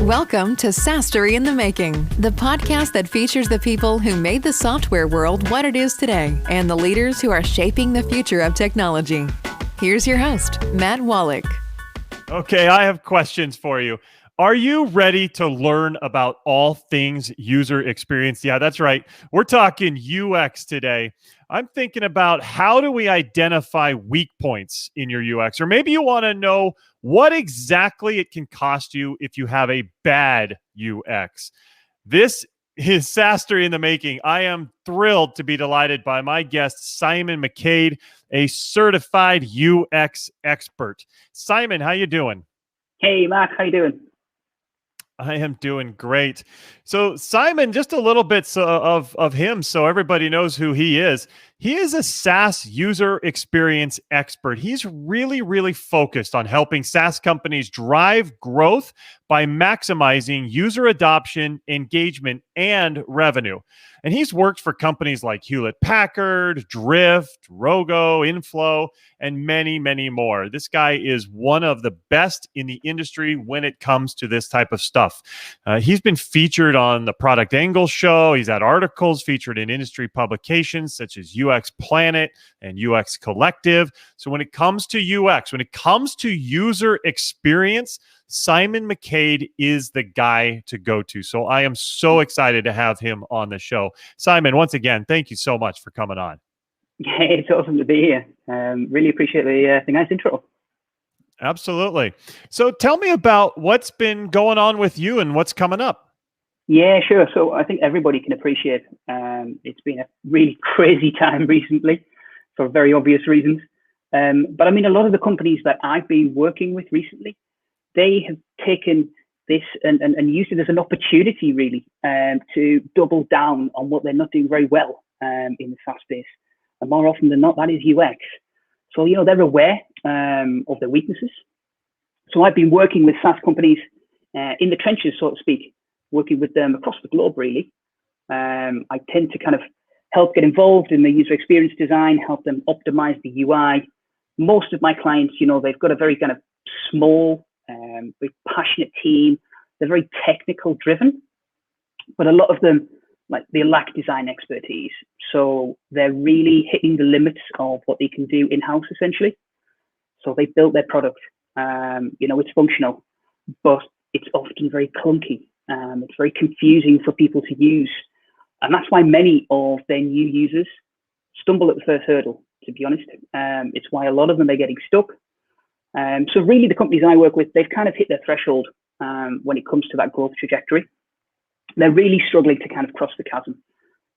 Welcome to SaaS-Story in the Making, the podcast that features the people who made the software world what it is today and the leaders who are shaping the future of technology. Here's your host, Matt Wallach. Okay, I have questions for you. Are you ready to learn about all things user experience? Yeah, that's right. We're talking UX today. I'm thinking about how do we identify weak points in your UX? Or maybe you want to know what exactly it can cost you if you have a bad UX. This is SaaS-Story in the Making. I am thrilled to be delighted by my guest, Simon McCade, a certified UX expert. Simon, how you doing? Hey, Matt, how you doing? I am doing great. So Simon, just a little bit of him so everybody knows who he is. He is a SaaS user experience expert. He's really focused on helping SaaS companies drive growth by maximizing user adoption, engagement, and revenue. And he's worked for companies like Hewlett-Packard, Drift, Rogo, Inflow, and many more. This guy is one of the best in the industry when it comes to this type of stuff. He's been featured on the Product Angle show. He's had articles featured in industry publications such as UX Planet and UX Collective. So when it comes to UX, when it comes to user experience, Simon McCade is the guy to go to. So I am so excited to have him on the show. Simon, once again, thank you so much for coming on. Yeah, it's awesome to be here. Really appreciate the nice intro. Absolutely. So tell me about what's been going on with you and what's coming up. Yeah, sure. So I think everybody can appreciate it's been a really crazy time recently for very obvious reasons. But I mean, a lot of the companies that I've been working with recently, they have taken this and used it as an opportunity really to double down on what they're not doing very well in the SaaS space. And more often than not, that is UX. So, they're aware of their weaknesses. So I've been working with SaaS companies in the trenches, so to speak, working with them across the globe, really. I tend to kind of help get involved in the user experience design, help them optimize the UI. Most of my clients, they've got a very kind of small, very passionate team. They're very technical driven, but a lot of them, they lack design expertise. So they're really hitting the limits of what they can do in-house, essentially. So they built their product. It's functional, but it's often very clunky. It's very confusing for people to use. And that's why many of their new users stumble at the first hurdle, to be honest. It's why a lot of them are getting stuck. So really the companies I work with, they've kind of hit their threshold when it comes to that growth trajectory. They're really struggling to kind of cross the chasm,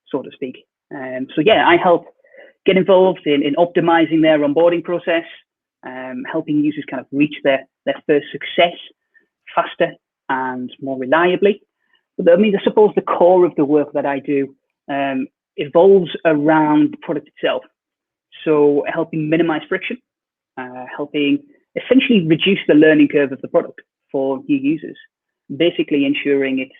so to speak. I help get involved in optimizing their onboarding process, helping users kind of reach their first success faster and more reliably. But I mean, I suppose the core of the work that I do evolves around the product itself. So helping minimize friction, helping essentially reduce the learning curve of the product for new users, basically ensuring it's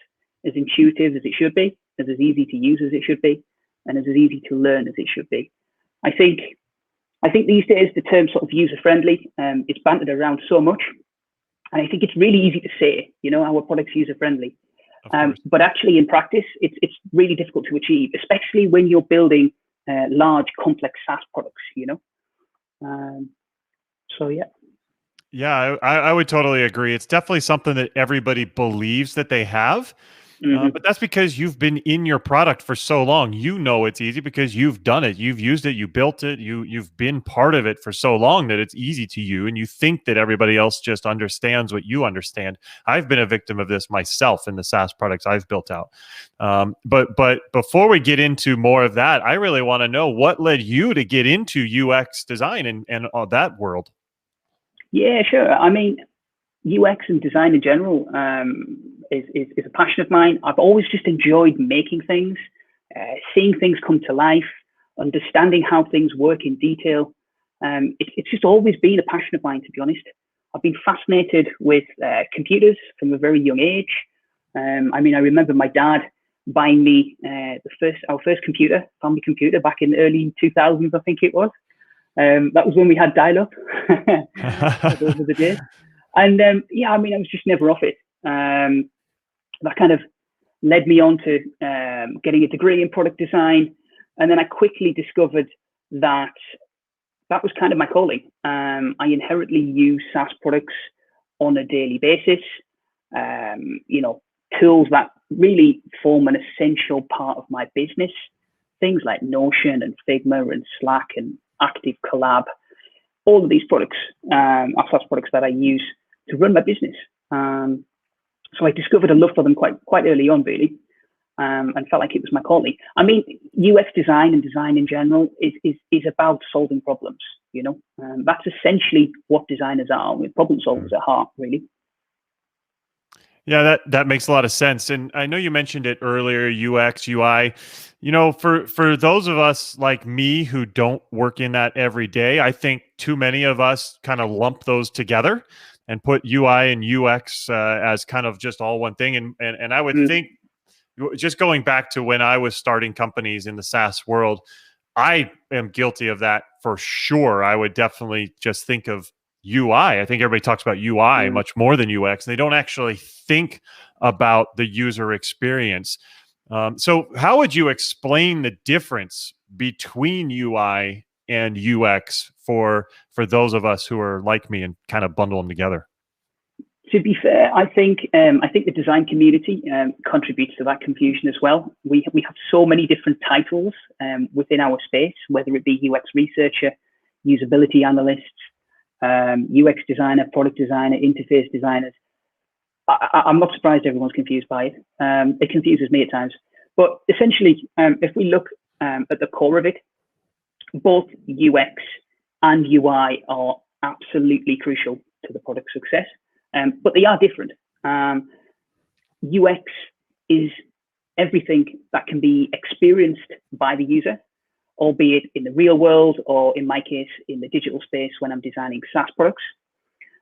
as intuitive as it should be, as easy to use as it should be, and as easy to learn as it should be. I think these days the term sort of user-friendly, it's bantered around so much, and I think it's really easy to say, our product's user-friendly. But actually in practice, it's really difficult to achieve, especially when you're building large, complex SaaS products, Yeah, I would totally agree. It's definitely something that everybody believes that they have. But that's because you've been in your product for so long. You know it's easy because you've done it. You've used it. You built it. You've been part of it for so long that it's easy to you. And you think that everybody else just understands what you understand. I've been a victim of this myself in the SaaS products I've built out. But before we get into more of that, I really want to know what led you to get into UX design and that world. Yeah, sure. I mean, UX and design in general is a passion of mine. I've always just enjoyed making things, seeing things come to life, understanding how things work in detail. It's just always been a passion of mine, to be honest. I've been fascinated with computers from a very young age. I remember my dad buying me our first computer, family computer, back in the early 2000s, I think it was. That was when we had dial-up. Those were the days. And I was just never off it. that kind of led me on to getting a degree in product design. And then I quickly discovered that that was kind of my calling. I inherently use SaaS products on a daily basis, tools that really form an essential part of my business, things like Notion and Figma and Slack and Active Collab. All of these products are SaaS products that I use to run my business. So I discovered a love for them quite early on, really, and felt like it was my calling. I mean, UX design and design in general is about solving problems. That's essentially what designers are. We're problem solvers at heart, really. Yeah, that makes a lot of sense. And I know you mentioned it earlier, UX, UI. For those of us like me who don't work in that every day, I think too many of us kind of lump those together and put UI and UX as kind of just all one thing. And I would think, just going back to when I was starting companies in the SaaS world, I am guilty of that for sure. I would definitely just think of UI. I think everybody talks about UI much more than UX. They don't actually think about the user experience. So how would you explain the difference between UI and UX for those of us who are like me and kind of bundle them together? To be fair, I think the design community contributes to that confusion as well. We have so many different titles within our space, whether it be UX researcher, usability analysts, UX designer, product designer, interface designers. I'm not surprised everyone's confused by it. It confuses me at times. But essentially, if we look at the core of it, both UX and UI are absolutely crucial to the product success, but they are different. UX is everything that can be experienced by the user, albeit in the real world or, in my case, in the digital space when I'm designing SaaS products.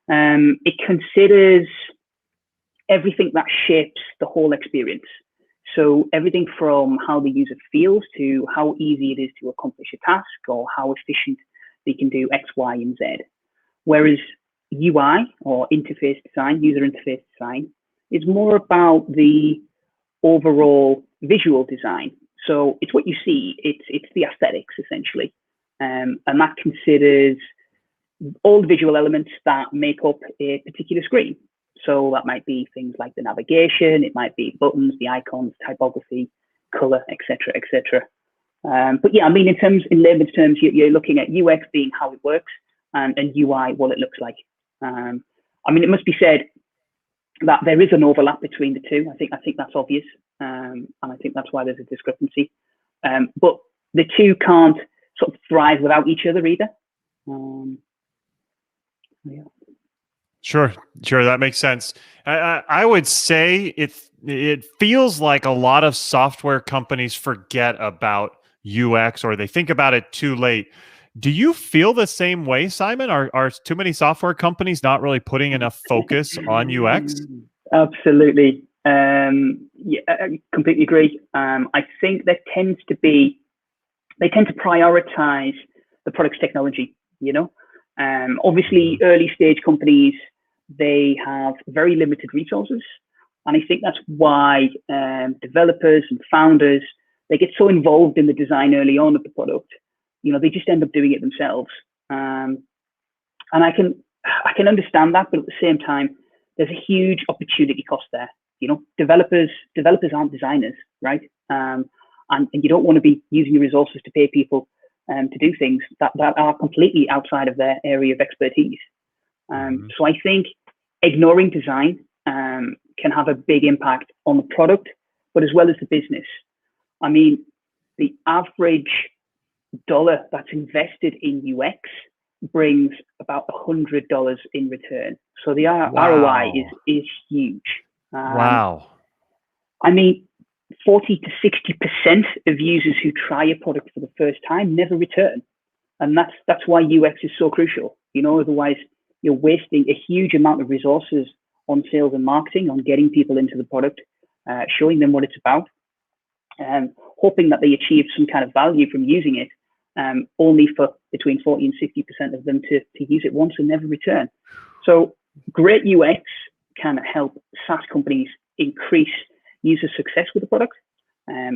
It considers everything that shapes the whole experience. So everything from how the user feels to how easy it is to accomplish a task or how efficient they can do X, Y, and Z. Whereas UI, or interface design, user interface design, is more about the overall visual design. So it's what you see, it's the aesthetics essentially. And that considers all the visual elements that make up a particular screen. So that might be things like the navigation, it might be buttons, the icons, typography, color, etc., etc. But yeah, I mean, in layman's terms, you're looking at UX being how it works, and UI what it looks like. I mean, it must be said that there is an overlap between the two. I think that's obvious, and I think that's why there's a discrepancy. But the two can't sort of thrive without each other either. Yeah. Sure, that makes sense. I would say it feels like a lot of software companies forget about UX, or they think about it too late. Do you feel the same way, Simon? Are too many software companies not really putting enough focus on UX? Absolutely. Yeah, I completely agree. I think they tend to prioritize the product's technology, Obviously, early stage companies, they have very limited resources. And I think that's why developers and founders, they get so involved in the design early on of the product. They just end up doing it themselves. And I can understand that, but at the same time, there's a huge opportunity cost there. Developers aren't designers, right? And you don't want to be using your resources to pay people to do things that are completely outside of their area of expertise. So I think ignoring design can have a big impact on the product, but as well as the business. I mean, the average dollar that's invested in UX brings about $100 in return. So the ROI is huge. Wow. I mean, 40 to 60% of users who try a product for the first time never return. And that's why UX is so crucial. Otherwise you're wasting a huge amount of resources on sales and marketing, on getting people into the product, showing them what it's about, and hoping that they achieve some kind of value from using it, only for between 40 and 60% of them to use it once and never return. So great UX can help SaaS companies increase user success with the product,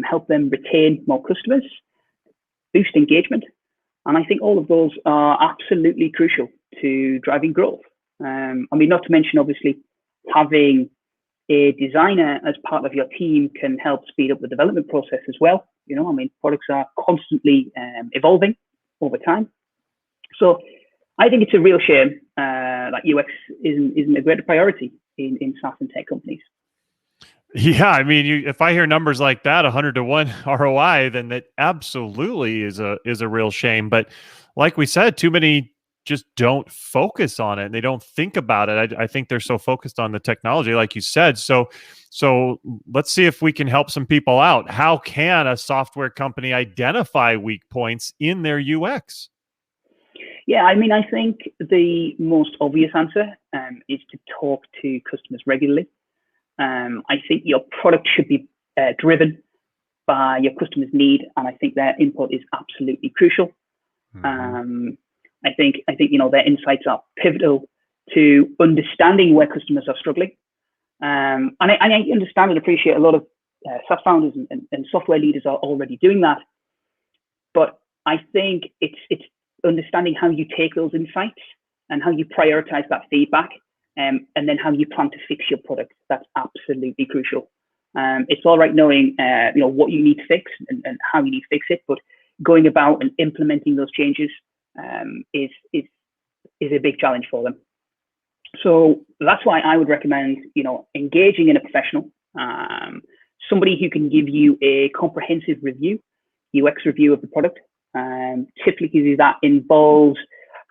help them retain more customers, boost engagement. And I think all of those are absolutely crucial to driving growth. I mean, not to mention, obviously, having a designer as part of your team can help speed up the development process as well. You know, I mean, products are constantly evolving over time. So I think it's a real shame that UX isn't a greater priority in SaaS and tech companies. Yeah, I mean, if I hear numbers like that, 100-to-1 ROI, then that absolutely is a real shame. But like we said, too many just don't focus on it. They don't think about it. I think they're so focused on the technology, like you said. So let's see if we can help some people out. How can a software company identify weak points in their UX? Yeah, I mean, I think the most obvious answer is to talk to customers regularly. I think your product should be driven by your customers' need, and I think their input is absolutely crucial. I think you know, their insights are pivotal to understanding where customers are struggling. And I understand and appreciate a lot of SaaS founders and software leaders are already doing that, but I think it's understanding how you take those insights and how you prioritize that feedback. And then how you plan to fix your product. That's absolutely crucial. It's all right knowing you know, what you need to fix and how you need to fix it, but going about and implementing those changes is a big challenge for them. So that's why I would recommend, you know, engaging in a professional, somebody who can give you a comprehensive review, UX review of the product. Typically that involves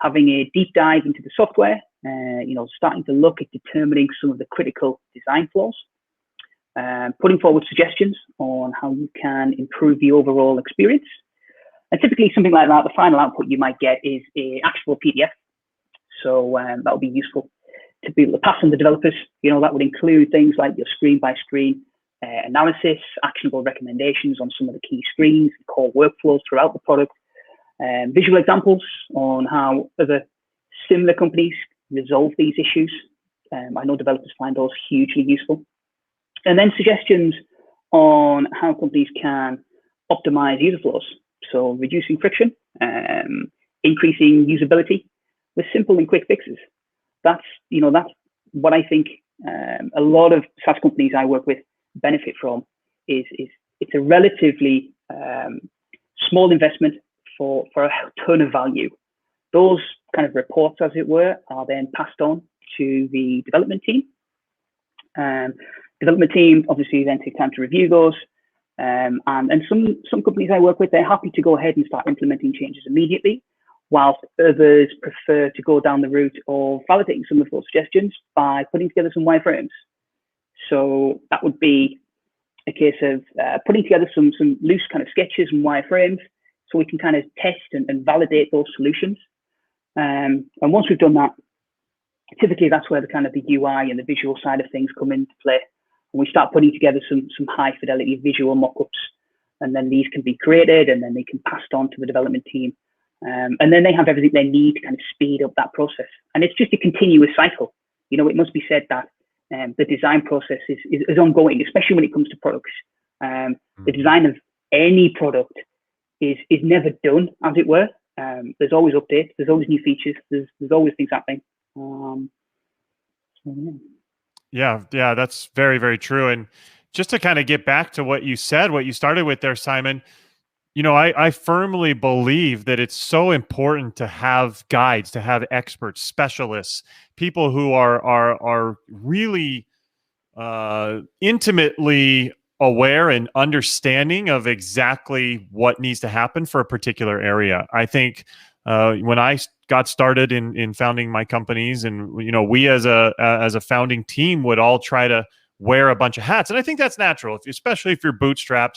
having a deep dive into the software, you know, starting to look at determining some of the critical design flaws, putting forward suggestions on how you can improve the overall experience. And typically something like that, the final output you might get is an actual PDF. So that would be useful to be able to pass on to developers. You know, that would include things like your screen by screen analysis, actionable recommendations on some of the key screens, core workflows throughout the product, visual examples on how other similar companies resolve these issues. I know developers find those hugely useful. And then suggestions on how companies can optimize user flows. So reducing friction, increasing usability with simple and quick fixes. That's what I think a lot of SaaS companies I work with benefit from is it's a relatively small investment for a ton of value. Those kind of reports, as it were, are then passed on to the development team. Development team obviously then take time to review those. And some companies I work with, they're happy to go ahead and start implementing changes immediately, whilst others prefer to go down the route of validating some of those suggestions by putting together some wireframes. So that would be a case of putting together some loose kind of sketches and wireframes so we can kind of test and validate those solutions. And once we've done that, typically that's where the kind of the UI and the visual side of things come into play. And we start putting together some high fidelity visual mock-ups, and then these can be created and then they can passed on to the development team. And then they have everything they need to kind of speed up that process. And it's just a continuous cycle. You know, it must be said that the design process is ongoing, especially when it comes to products. The design of any product is never done, as it were. There's always updates, there's always new features, there's always things happening. Yeah, that's very, very true. And just to kind of get back to what you said, what you started with there, Simon, you know, I firmly believe that it's so important to have guides, to have experts, specialists, people who are really intimately aware and understanding of exactly what needs to happen for a particular area. I think when I got started in founding my companies, and you know, we as a founding team would all try to wear a bunch of hats, and I think that's natural, especially if you're bootstrapped.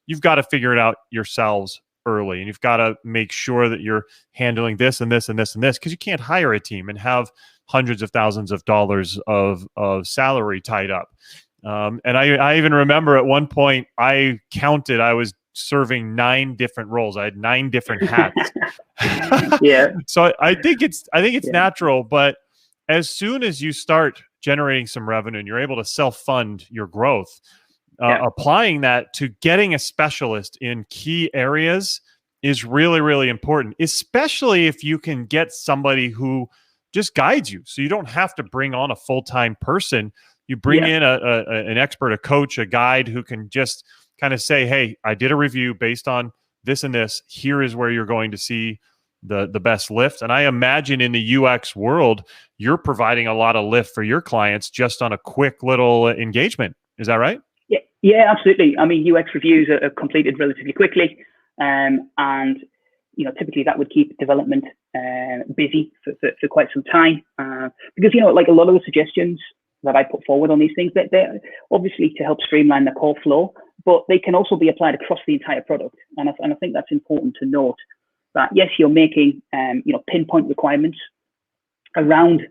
You've got to figure it out yourselves early, and you've got to make sure that you're handling this and this and this and this, because you can't hire a team and have hundreds of thousands of dollars of salary tied up. And I even remember at one point I counted, I was serving 9 different roles. I had 9 different hats. Yeah. So I think it's natural, but as soon as you start generating some revenue and you're able to self-fund your growth, applying that to getting a specialist in key areas is really, really important, especially if you can get somebody who just guides you. So you don't have to bring on a full-time person. You bring in an expert, a coach, a guide who can just kind of say, hey, I did a review based on this and this. Here is where you're going to see the best lift. And I imagine in the UX world, you're providing a lot of lift for your clients just on a quick little engagement. Is that right? Yeah, absolutely. I mean, UX reviews are completed relatively quickly. And, typically that would keep development busy for quite some time. Because, like a lot of the suggestions that I put forward on these things, they're obviously to help streamline the core flow, but they can also be applied across the entire product. And I think that's important to note that, yes, you're making, pinpoint requirements around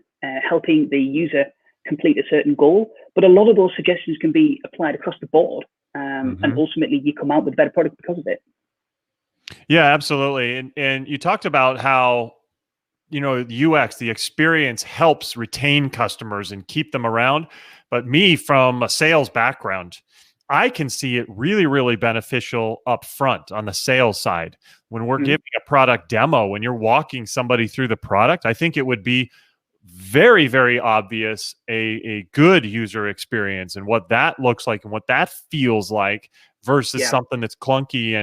helping the user complete a certain goal, but a lot of those suggestions can be applied across the board. And ultimately you come out with a better product because of it. Yeah, absolutely. And you talked about how, UX, the experience helps retain customers and keep them around. But me, from a sales background, I can see it really, really beneficial up front on the sales side. When we're giving a product demo, when you're walking somebody through the product, I think it would be very, very obvious a good user experience and what that looks like and what that feels like versus something that's clunky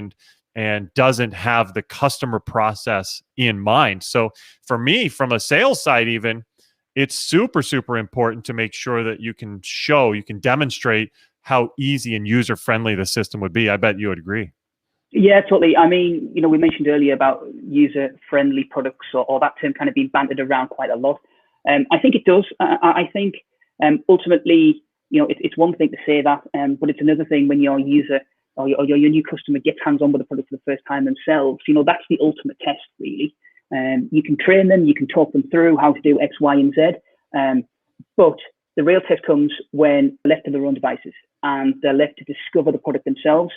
and doesn't have the customer process in mind. So for me, from a sales side even, it's super, super important to make sure that you can demonstrate how easy and user-friendly the system would be. I bet you would agree. Yeah, totally. I mean, we mentioned earlier about user-friendly products or that term kind of being bandied around quite a lot. I think it does. I think ultimately, it's one thing to say that, but it's another thing when your user or your new customer gets hands-on with the product for the first time themselves. That's the ultimate test, really. You can train them, you can talk them through how to do X, Y, and Z. But the real test comes when they're left to their own devices and they're left to discover the product themselves.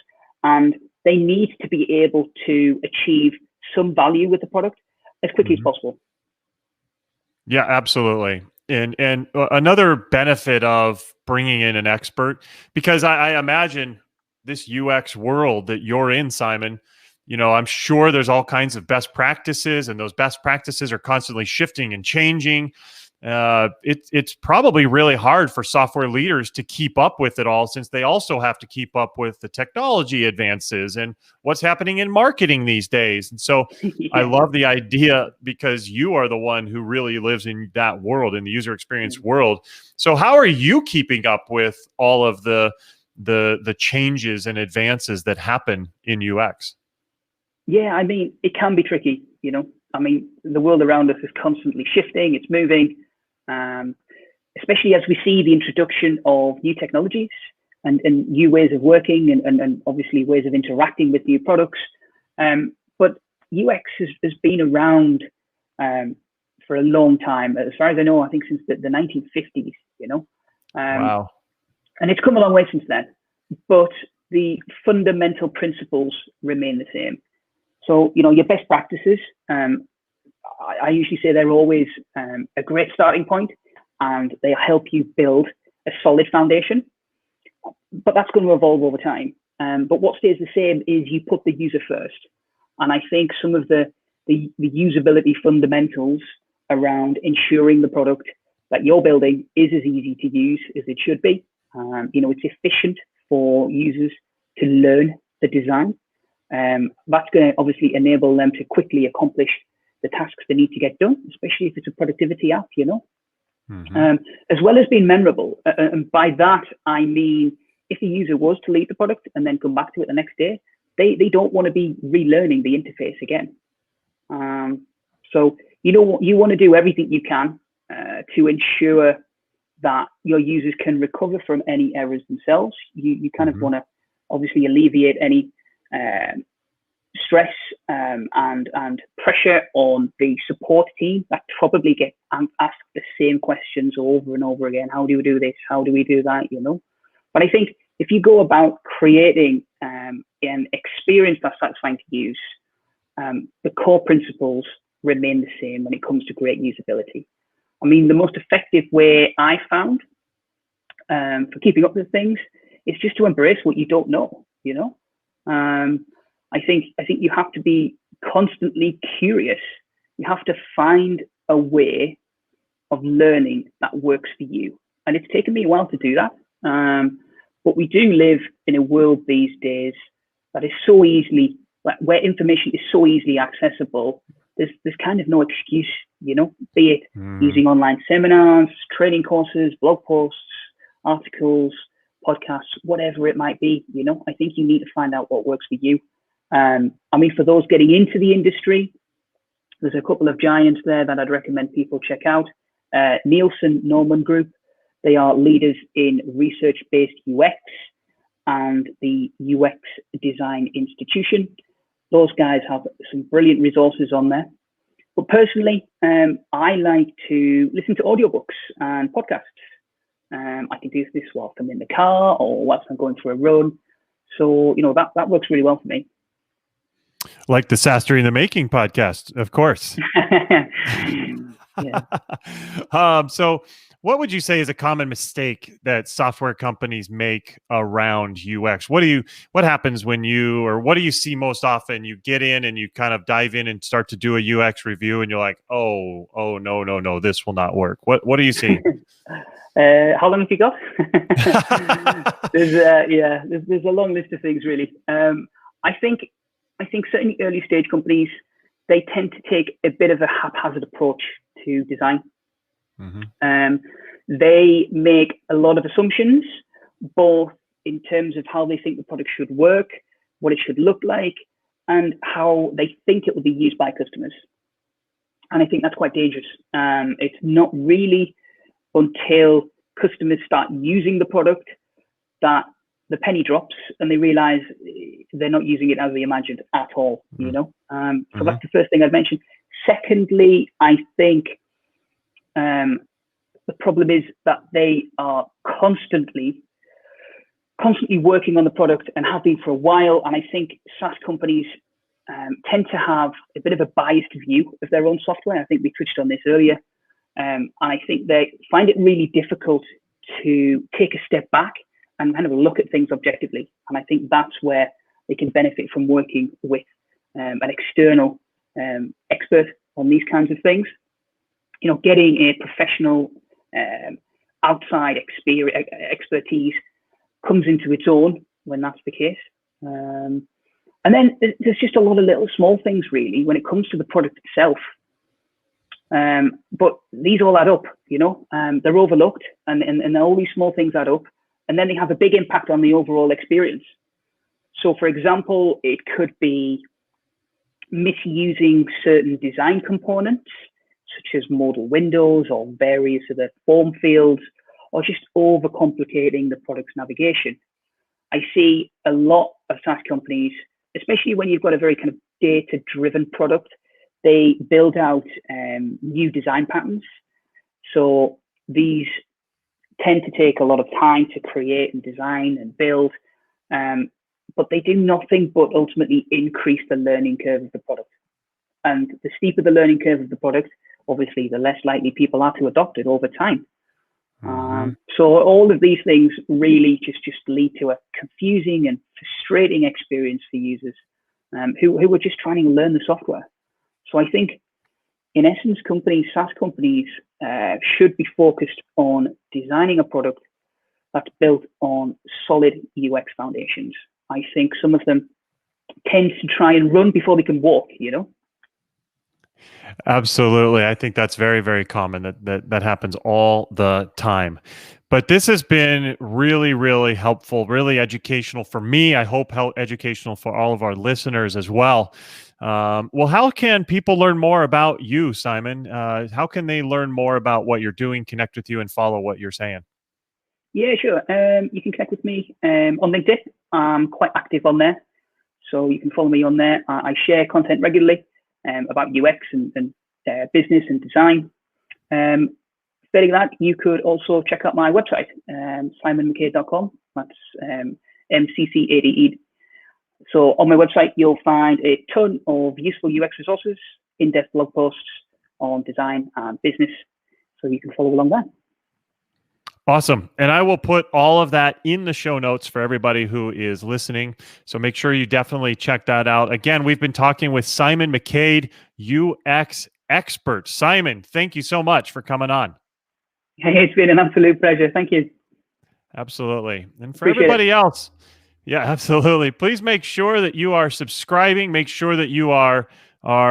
And they need to be able to achieve some value with the product as quickly as possible. Yeah, absolutely. And another benefit of bringing in an expert, because I imagine this UX world that you're in, Simon, I'm sure there's all kinds of best practices, and those best practices are constantly shifting and changing. It's probably really hard for software leaders to keep up with it all, since they also have to keep up with the technology advances and what's happening in marketing these days. And so I love the idea, because you are the one who really lives in that world, in the user experience world. So how are you keeping up with all of the changes and advances that happen in UX? Yeah, I mean, it can be tricky, I mean, the world around us is constantly shifting, it's moving, especially as we see the introduction of new technologies and new ways of working and obviously ways of interacting with new products. But UX has been around for a long time. As far as I know, I think since the 1950s, Wow. And it's come a long way since then, but the fundamental principles remain the same. So, your best practices, I usually say they're always a great starting point, and they help you build a solid foundation. But that's going to evolve over time. But what stays the same is you put the user first. And I think some of the usability fundamentals around ensuring the product that you're building is as easy to use as it should be. It's efficient for users to learn the design. That's going to obviously enable them to quickly accomplish the tasks they need to get done, especially if it's a productivity app, as well as being memorable. And by that, I mean, if the user was to leave the product and then come back to it the next day, they don't want to be relearning the interface again. So, you want to do everything you can to ensure that your users can recover from any errors themselves. You kind of want to obviously alleviate any stress and pressure on the support team that probably get asked the same questions over and over again. How do we do this? How do we do that? But I think if you go about creating an experience that's satisfying to use, the core principles remain the same when it comes to great usability. I mean, the most effective way I found for keeping up with things It's just to embrace what you don't know, you know? I think you have to be constantly curious. You have to find a way of learning that works for you. And it's taken me a while to do that. But we do live in a world these days that is so easily, where information is so easily accessible. There's kind of no excuse, you know, be it using online seminars, training courses, blog posts, articles, podcasts, whatever it might be. You know, I think you need to find out what works for you. I mean, for those getting into the industry, there's a couple of giants there that I'd recommend people check out. Nielsen Norman Group, they are leaders in research-based UX and the UX Design Institution. Those guys have some brilliant resources on there. But personally, I like to listen to audiobooks and podcasts. I can do this whilst I'm in the car or whilst I'm going for a run. So, you know, that works really well for me. Like the SaaS-Story in the Making podcast, of course. Yeah. So what would you say is a common mistake that software companies make around UX? What happens when what do you see most often? You get in and you kind of dive in and start to do a UX review and you're like, oh, no, this will not work. What do you see? How long have you got? There's a long list of things, really. I think certainly early stage companies, they tend to take a bit of a haphazard approach to design. They make a lot of assumptions, both in terms of how they think the product should work, what it should look like, and how they think it will be used by customers. And I think that's quite dangerous. It's not really until customers start using the product that the penny drops and they realize they're not using it as they imagined at all, you know? So that's the first thing I'd mention. Secondly, I think the problem is that they are constantly working on the product and have been for a while. And I think SaaS companies tend to have a bit of a biased view of their own software. I think we touched on this earlier. And I think they find it really difficult to take a step back and kind of look at things objectively. And I think that's where they can benefit from working with an external expert on these kinds of things. You know, getting a professional outside expertise comes into its own when that's the case. And then there's just a lot of little small things, really, when it comes to the product itself. But these all add up, you know, they're overlooked and all these small things add up, and then they have a big impact on the overall experience. So, for example, it could be misusing certain design components, such as modal windows or various other form fields, or just overcomplicating the product's navigation. I see a lot of SaaS companies, especially when you've got a very kind of data-driven product, they build out new design patterns. So these tend to take a lot of time to create and design and build, but they do nothing but ultimately increase the learning curve of the product. And the steeper the learning curve of the product, obviously, the less likely people are to adopt it over time. So all of these things really just lead to a confusing and frustrating experience for users who are just trying to learn the software. So I think, in essence, SaaS companies should be focused on designing a product that's built on solid UX foundations. I think some of them tend to try and run before they can walk, you know? Absolutely. I think that's very, very common. That happens all the time. But this has been really, really helpful, really educational for me. I hope educational for all of our listeners as well. Well, how can people learn more about you, Simon? How can they learn more about what you're doing, connect with you, and follow what you're saying? Yeah, sure. You can connect with me on LinkedIn. I'm quite active on there. So you can follow me on there. I share content regularly about UX and business and design. Failing that, you could also check out my website, simonmccade.com. That's MCCADE. So on my website, you'll find a ton of useful UX resources, in-depth blog posts on design and business. So you can follow along there. Awesome. And I will put all of that in the show notes for everybody who is listening. So make sure you definitely check that out. Again, we've been talking with Simon McCade, UX expert. Simon, thank you so much for coming on. Hey, it's been an absolute pleasure. Thank you. Absolutely. And for everybody else, yeah, absolutely. Please make sure that you are subscribing. Make sure that you are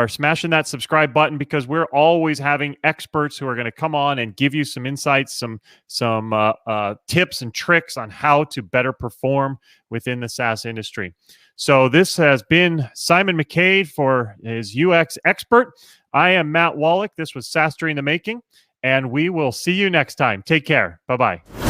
smashing that subscribe button, because we're always having experts who are going to come on and give you some insights, some tips and tricks on how to better perform within the SaaS industry. So this has been Simon McCade for his UX expert. I am Matt Wallach. This was SaaS-Story in the Making, and we will see you next time. Take care. Bye-bye.